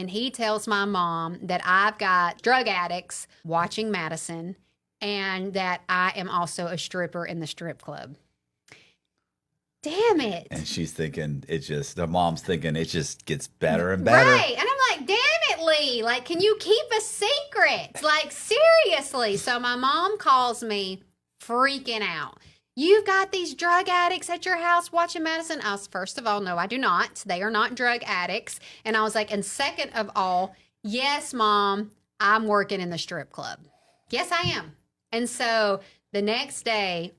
and he tells my mom that I've got drug addicts watching Madison and that I am also a stripper in the strip club. Damn it. And she's thinking the mom's thinking it just gets better and better. Right. And I'm like, damn it, Lee. Like, can you keep a secret? Like, seriously. So my mom calls me freaking out. You've got these drug addicts at your house watching Madison. I was, first of all, no, I do not. They are not drug addicts. And I was like, and second of all, yes, Mom, I'm working in the strip club. Yes, I am. And so the next day,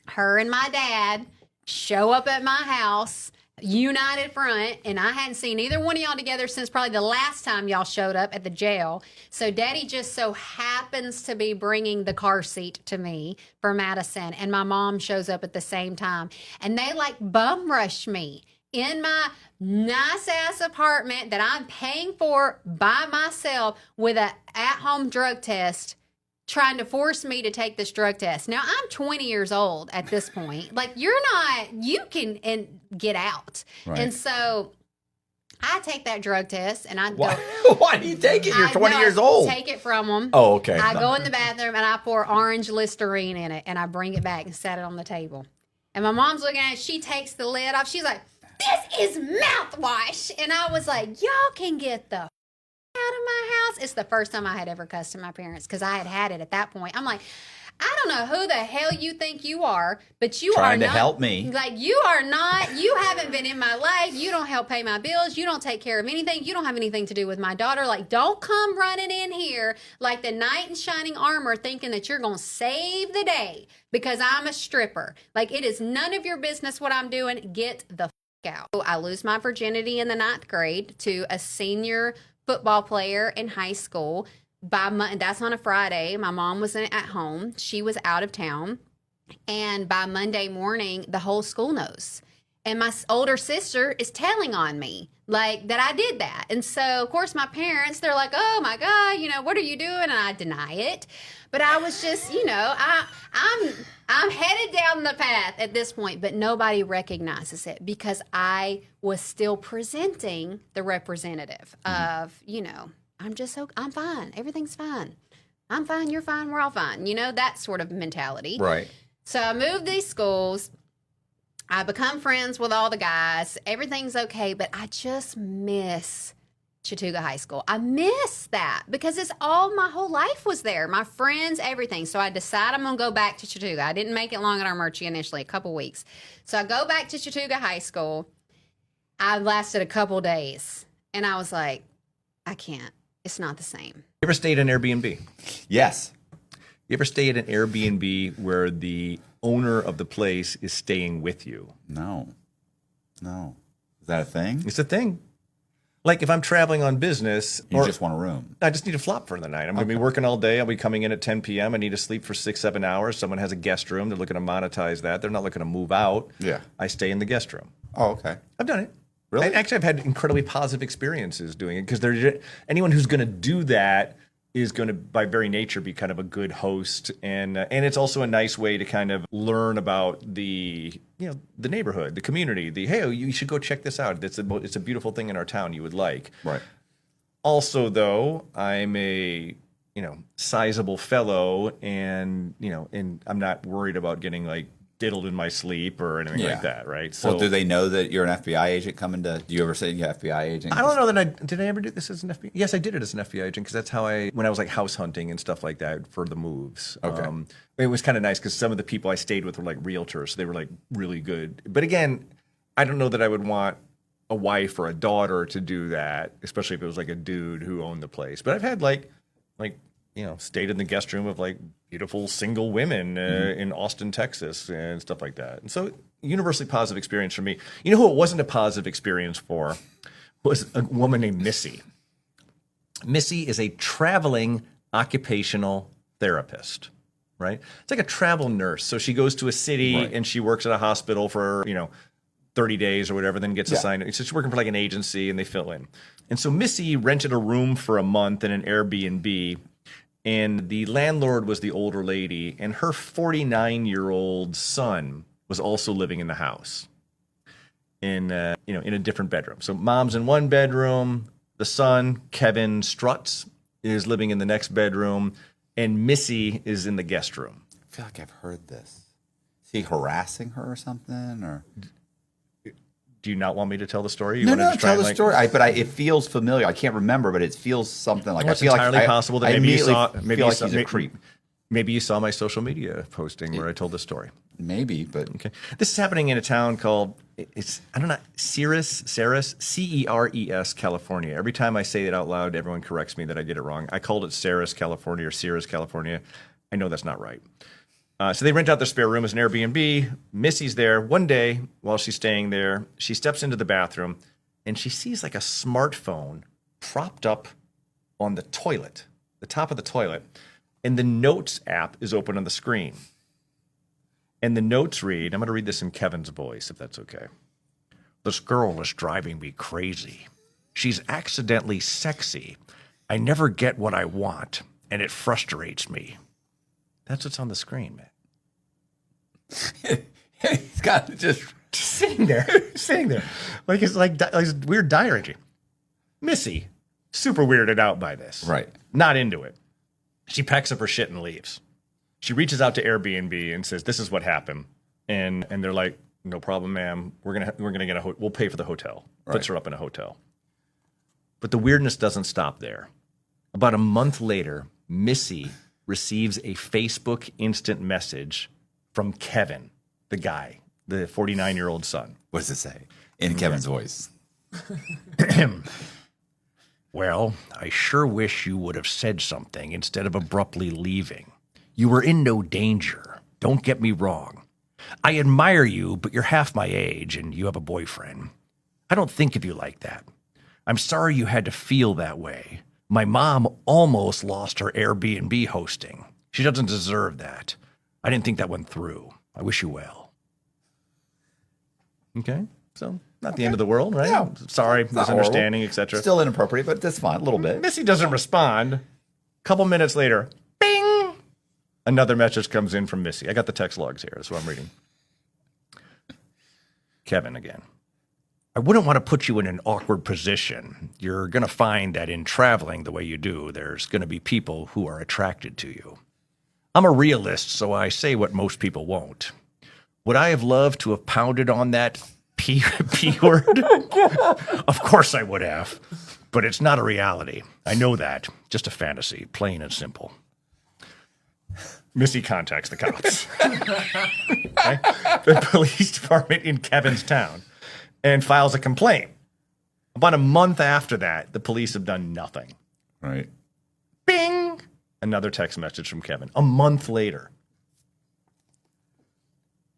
her and my dad show up at my house, united front, and I hadn't seen either one of y'all together since probably the last time y'all showed up at the jail. So Daddy just so happens to be bringing the car seat to me for Madison, and my mom shows up at the same time. And they like bum rush me in my nice ass apartment that I'm paying for by myself with a at-home drug test, trying to force me to take this drug test. Now, I'm 20 years old at this point. Like, you can and get out. Right. And so I take that drug test and I go. Why do you take it? You're 20 years old. Take it from them. Oh, okay. I go in the bathroom and I pour orange Listerine in it and I bring it back and set it on the table. And my mom's looking at it. She takes the lid off. She's like, this is mouthwash. And I was like, y'all can get the out of my house. It's the first time I had ever cussed to my parents because I had it at that point. I'm like, I don't know who the hell you think you are, but you trying are not, to help me. Like, you are not, you haven't been in my life. You don't help pay my bills. You don't take care of anything. You don't have anything to do with my daughter. Like, don't come running in here like the knight in shining armor thinking that you're going to save the day because I'm a stripper. Like, it is none of your business what I'm doing. Get the f*** out. So I lose my virginity in the 9th grade to a senior football player in high school. That's on a Friday. My mom wasn't at home. She was out of town. And by Monday morning, the whole school knows. And my older sister is telling on me, like, that I did that. And so, of course, my parents, they're like, oh, my God, what are you doing? And I deny it. But I was just, I'm headed down the path at this point, but nobody recognizes it because I was still presenting the representative of, I'm fine. Everything's fine. I'm fine. You're fine. We're all fine. That sort of mentality. Right. So I moved these schools. I become friends with all the guys. Everything's okay, but I just miss Chattooga High School. I miss that because my whole life was there. My friends, everything. So I decide I'm going to go back to Chattooga. I didn't make it long at Armurchie initially, a couple weeks. So I go back to Chattooga High School. I lasted a couple days, and I was like, I can't. It's not the same. You ever stayed in Airbnb? Yes. You ever stay at an Airbnb where the owner of the place is staying with you? No. Is that a thing? It's a thing. Like if I'm traveling on business. You just want a room. I just need to flop for the night. I'm going to be working all day. I'll be coming in at 10 p.m. I need to sleep for 6-7 hours. Someone has a guest room. They're looking to monetize that. They're not looking to move out. Yeah. I stay in the guest room. Oh, okay. I've done it. Really? Actually, I've had incredibly positive experiences doing it because anyone who's going to do that is going to, by very nature, be kind of a good host, and it's also a nice way to kind of learn about the neighborhood, the community. Hey, you should go check this out. It's a beautiful thing in our town. You would like. Right. Also, though, I'm a sizable fellow, and I'm not worried about getting like diddled in my sleep or anything like that, right? So, well, do they know that you're an FBI agent coming to? Do you ever say you're an FBI agent? I don't know that did I ever do this as an FBI? Yes, I did it as an FBI agent because that's how when I was like house hunting and stuff like that for the moves. Okay. It was kind of nice because some of the people I stayed with were like realtors, so they were like really good. But again, I don't know that I would want a wife or a daughter to do that, especially if it was like a dude who owned the place. But I've had like stayed in the guest room of like beautiful single women in Austin, Texas and stuff like that. And so universally positive experience for me. You know who it wasn't a positive experience for was a woman named Missy. Missy is a traveling occupational therapist, right? It's like a travel nurse. So she goes to a city and she works at a hospital for, 30 days or whatever, then gets assigned. So she's working for like an agency and they fill in. And so Missy rented a room for a month in an Airbnb. And the landlord was the older lady, and her 49-year-old son was also living in the house, in a different bedroom. So mom's in one bedroom, The son, Kevin Strutz, is living in the next bedroom, and Missy is in the guest room. I feel like I've heard this. Is he harassing her or something? Or Do you not want me to tell the story? You no, wanted no, to try tell and, the story. It feels familiar. I can't remember, but it feels something like. Well, it's entirely possible that maybe you saw. Maybe feel you like saw, he's a creep. Maybe you saw my social media posting where I told this story. Maybe, but Okay, this is happening in a town called I don't know, Ceres, Ceres, California. Every time I say it out loud, everyone corrects me that I get it wrong. I called it Ceres, California, or Ceres, California. I know that's not right. So they rent out their spare room as an Airbnb. Missy's there. One day, while she's staying there, she steps into the bathroom and she sees like a smartphone propped up on the toilet, the top of the toilet, and the Notes app is open on the screen. And the notes read, I'm going to read this in Kevin's voice, if that's okay. This girl is driving me crazy. She's accidentally sexy. I never get what I want, and it frustrates me. That's what's on the screen, man. he's got just Sitting there. Like it's like weird diary entry. Missy, super weirded out by this. Right. Not into it. She packs up her shit and leaves. She reaches out to Airbnb and says, "This is what happened," and they're like, "No problem, ma'am. We're gonna get we'll pay for the hotel." Puts her up in a hotel. But the weirdness doesn't stop there. About a month later, Missy receives a Facebook instant message from Kevin, the guy, the 49-year-old son. what does it say in Kevin's voice? Well, I sure wish you would have said something instead of abruptly leaving. You were in no danger. Don't get me wrong. I admire you, but you're half my age and you have a boyfriend. I don't think of you like that. I'm sorry you had to feel that way. My mom almost lost her Airbnb hosting. She doesn't deserve that. I didn't think that went through. I wish you well. Okay, so not the end of the world, right? No. Sorry, Not misunderstanding, horrible. etc. Still inappropriate, but that's fine. A little bit. Missy doesn't respond. A couple minutes later, bing! Another message comes in from Missy. I got the text logs here. That's what I'm reading. Kevin again. I wouldn't want to put you in an awkward position. You're going to find that in traveling the way you do, there's going to be people who are attracted to you. I'm a realist, so I say what most people won't. Would I have loved to have pounded on that P word? Of course I would have, but it's not a reality. I know that. Just a fantasy, plain and simple. Missy contacts the cops. Okay? The police department in Kevin's town and files a complaint. About a month after that, the police have done nothing. Right. Bing! Another text message from Kevin. A month later.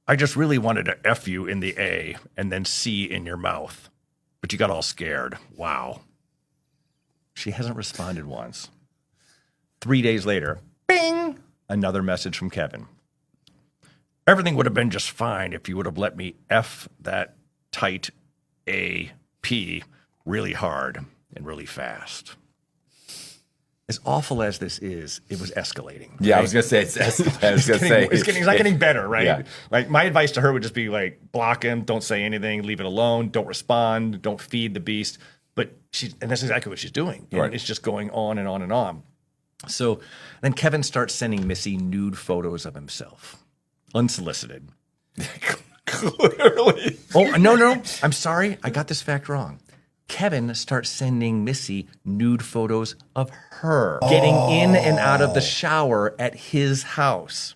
I just really wanted to F you in the A and then C in your mouth. But you got all scared. Wow. She hasn't responded once. 3 days later, bing! Another message from Kevin. Everything would have been just fine if you would have let me F that tight A P really hard and really fast. As awful as this is, it was escalating. Yeah, I right? was gonna say. I was gonna say It's not getting better, right? Yeah. Like my advice to her would just be like, block him, don't say anything, leave it alone, don't respond, don't feed the beast. But and that's exactly what she's doing. And Right. it's just going on and on and on. So then Kevin starts sending Missy nude photos of himself, unsolicited. Clearly. Oh, no. I'm sorry. I got this fact wrong. Kevin starts sending Missy nude photos of her getting in and out of the shower at his house.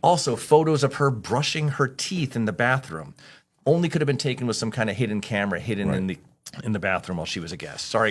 Also, photos of her brushing her teeth in the bathroom. Only could have been taken with some kind of hidden camera hidden in the bathroom while she was a guest. Sorry, guys.